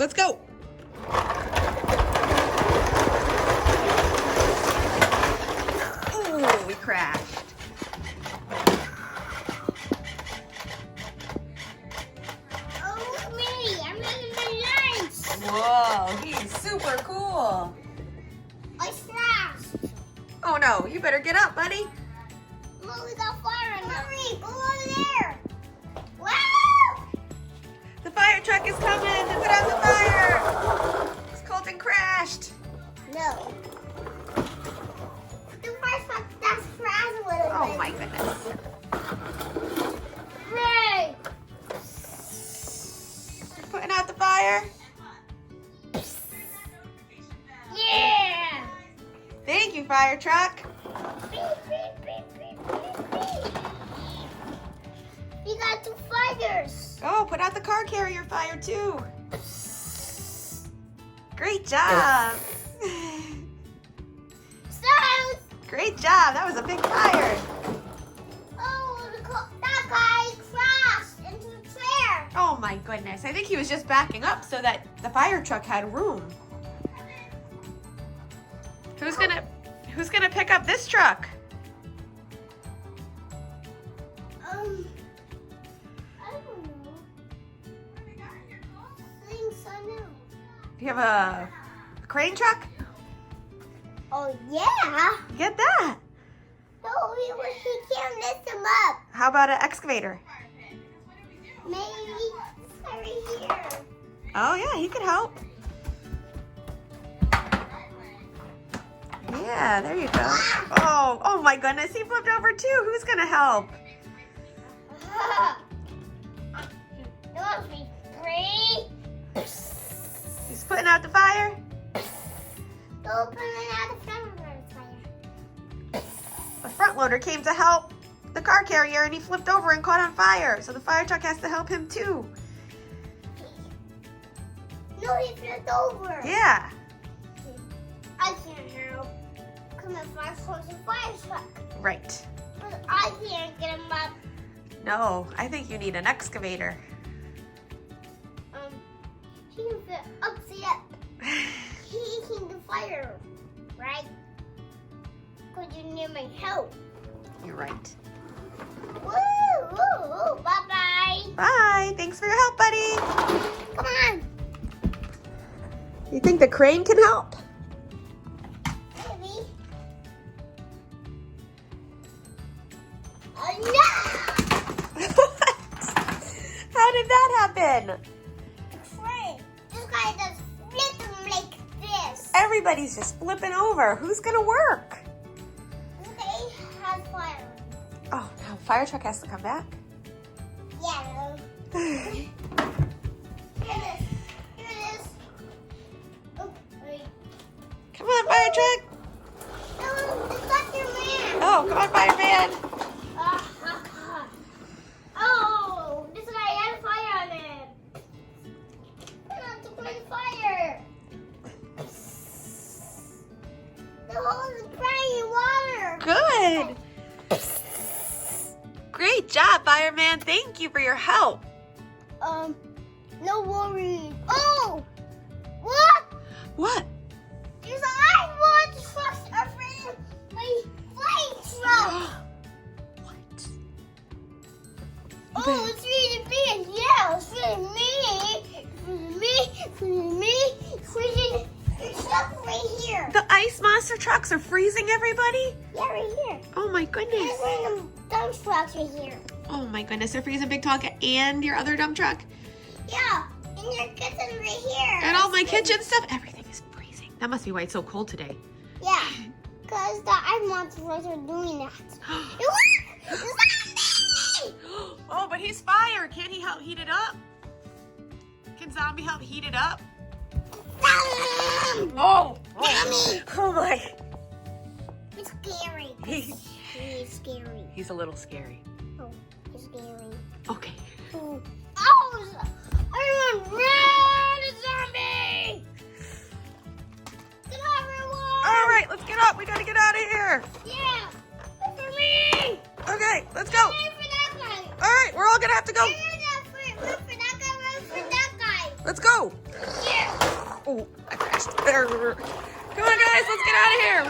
Let's go. Oh, we crashed. Oh, look me. I'm making my lunch. Whoa, he's super cool. I crashed. Oh no, you better get up, buddy. Look, we got fire in there. Hurry, go over there. Wow! The fire truck is coming to put out the fire. It's Colton crashed. No. The first one that's crashed a little bit. Oh my goodness. Hooray! Putting out the fire. Yeah! Thank you, fire truck. Beep, beep, beep, beep, beep, beep. We got 2 fires. Oh, put out the car carrier fire too. Great job. So, Great job. That was a big fire. oh, that guy crashed into a chair. Oh my goodness. I think he was just backing up so that the fire truck had room. Who's gonna pick up this truck? I don't know. I think so now. Do you have a crane truck? Oh, yeah. Get that. No, he can't lift him up. How about an excavator? Maybe right here. Oh yeah, he could help. Yeah, there you go. Oh my goodness, he flipped over too. Who's gonna help? It must be great. He's putting out the fire. Open it out the front of the fire. The front loader came to help the car carrier and he flipped over and caught on fire. So the fire truck has to help him too. No, he flipped over. Yeah. I can't help. Come on, close the fire truck. Right. But I can't get him up. No, I think you need an excavator. He can fit upside. Heating the fire, right? Because you need my help. You're right. Woo, woo, woo. Bye-bye. Bye. Thanks for your help, buddy. Come on. You think the crane can help? Maybe. Oh, no! What? How did that happen? Crane. This guy does flip like this. Everybody's just flipping over. Who's gonna work? This guy has fire. Oh, no, fire truck has to come back. Yeah. Here it is. Here it is. Oh, wait. Come on, fire truck. No, it's not your man. Oh, come on, fireman. Oh, this guy has fire on him. Not to put fire. The hole is crying water. Good. Great job, fireman. Thank you for your help. No worries. Oh, what? What? There's I want trucks are for my flying truck. What? Oh, it's really big. Yeah, it's really me. Freezing the truck right here. The ice monster trucks are freezing everybody? Yeah, right here. Oh my goodness. There's one of them dump trucks right here. Oh my goodness, they're freezing Big Talk and your other dump truck? Yeah, and your kitchen right here. And all my kitchen stuff? Everything is freezing. That must be why it's so cold today. Yeah, because the ice monsters are doing that. Look! Zombie! Oh, but he's fire. Can't he help heat it up? Can Zombie help heat it up? Oh! Zombie! Oh my. It's scary. He's scary. He's a little scary. Oh, he's scary. Okay. Oh, everyone run! A zombie! Get out, everyone! All right, let's get up. We gotta get out of here. Yeah! Look for me! Okay, let's go. Wait for that guy! All right, we're all gonna have to go. Wait for that guy! Wait for that guy! Let's go. Yeah! Oh, I crashed. Come on, guys, let's get out of here.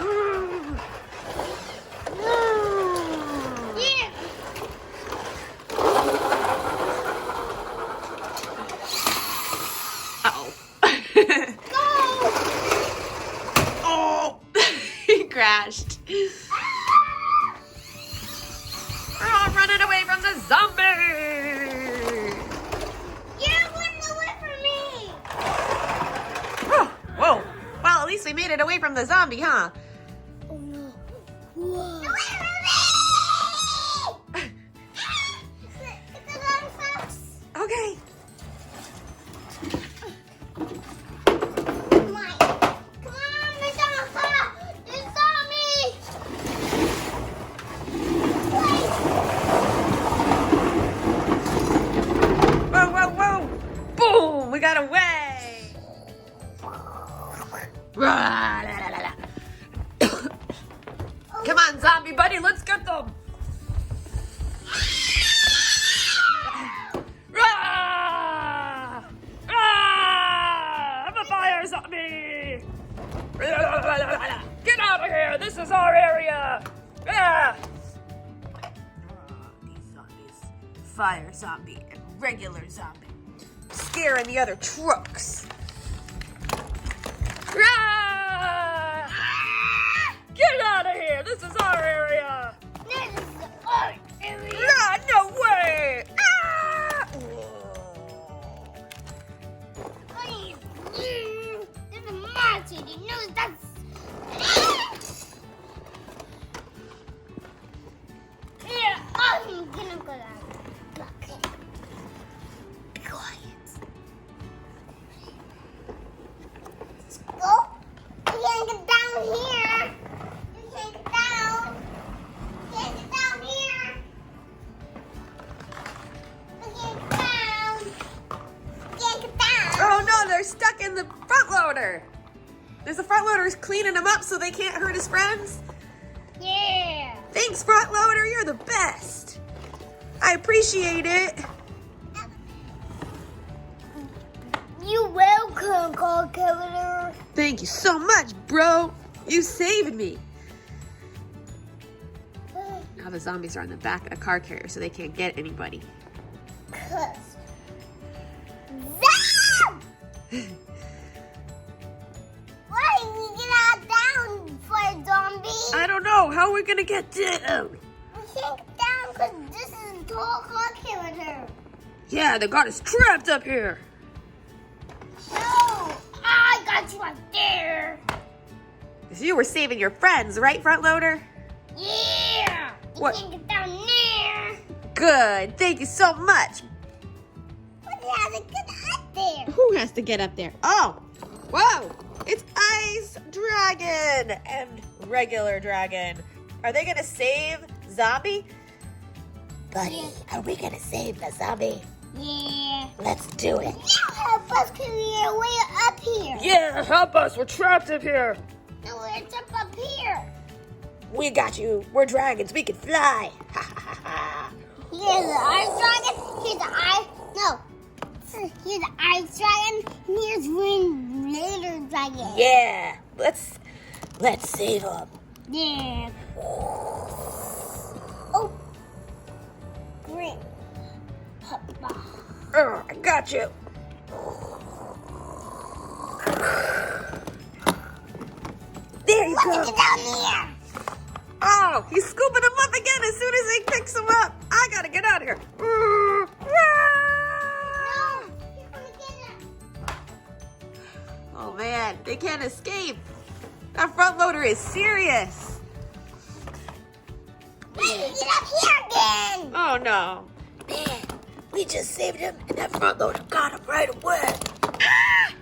Yeah. Uh-oh. Go. Oh, he crashed. Oh, running away from the zombie. You're running away from me. Oh, whoa. Well, at least we made it away from the zombie, huh? Oh no. Whoa. Away from me! It's a long fox. Okay. Come on, there's a fox. There's zombie. Whoa, whoa, whoa. Boom, we got away. Come on, zombie buddy, let's get them. I'm a fire zombie. Get out of here. This is our area. These zombies. Fire zombie and regular zombie. Scaring the other trucks. Get out of here. This is our area. This is our area. No way. There's a monster. You know that's. Yeah, I'm gonna go down. Okay. Be quiet. Let's go. You can't get down here. You can't get down. You can't get down here. You can't get down. You can't get down. Oh no, they're stuck in the front loader. There's a front loader cleaning them up so they can't hurt his friends. Yeah. Thanks, front loader. You're the best. I appreciate it. You're welcome, Colt Killer. Thank you so much, bro. You saved me. Now the zombies are on the back of a car carrier so they can't get anybody. Cause. Why did we get out down for a zombie? I don't know. How are we going to get down? We can't get down because this is a tall car carrier. Yeah, they got us trapped up here. No, I got you up there. So you were saving your friends, right, front loader? Yeah. You What? can't get down there. Good. Thank you so much. But you have to get up there. Who has to get up there? Oh, whoa. It's Ice Dragon and Regular Dragon. Are they going to save Zombie? Buddy, are we going to save the zombie? Yeah. Let's do it. You help us because we are way up here. Yeah, help us. We're trapped up here. No, we're jump up here. We got you. We're dragons. We can fly. Here's the ice dragon. Here's the ice. No. Here's the ice dragon. And here's wind later dragon. Yeah, let's save them. Yeah. Oh. Green. Hoppa. I got you. There you Look go. at it down there. Oh, he's scooping them up again as soon as he picks them up. I gotta get out of here. No. He's gonna get it. Oh man, they can't escape. That front loader is serious. Get up here again. Oh no. Man, we just saved him and that front loader got him right away. Ah!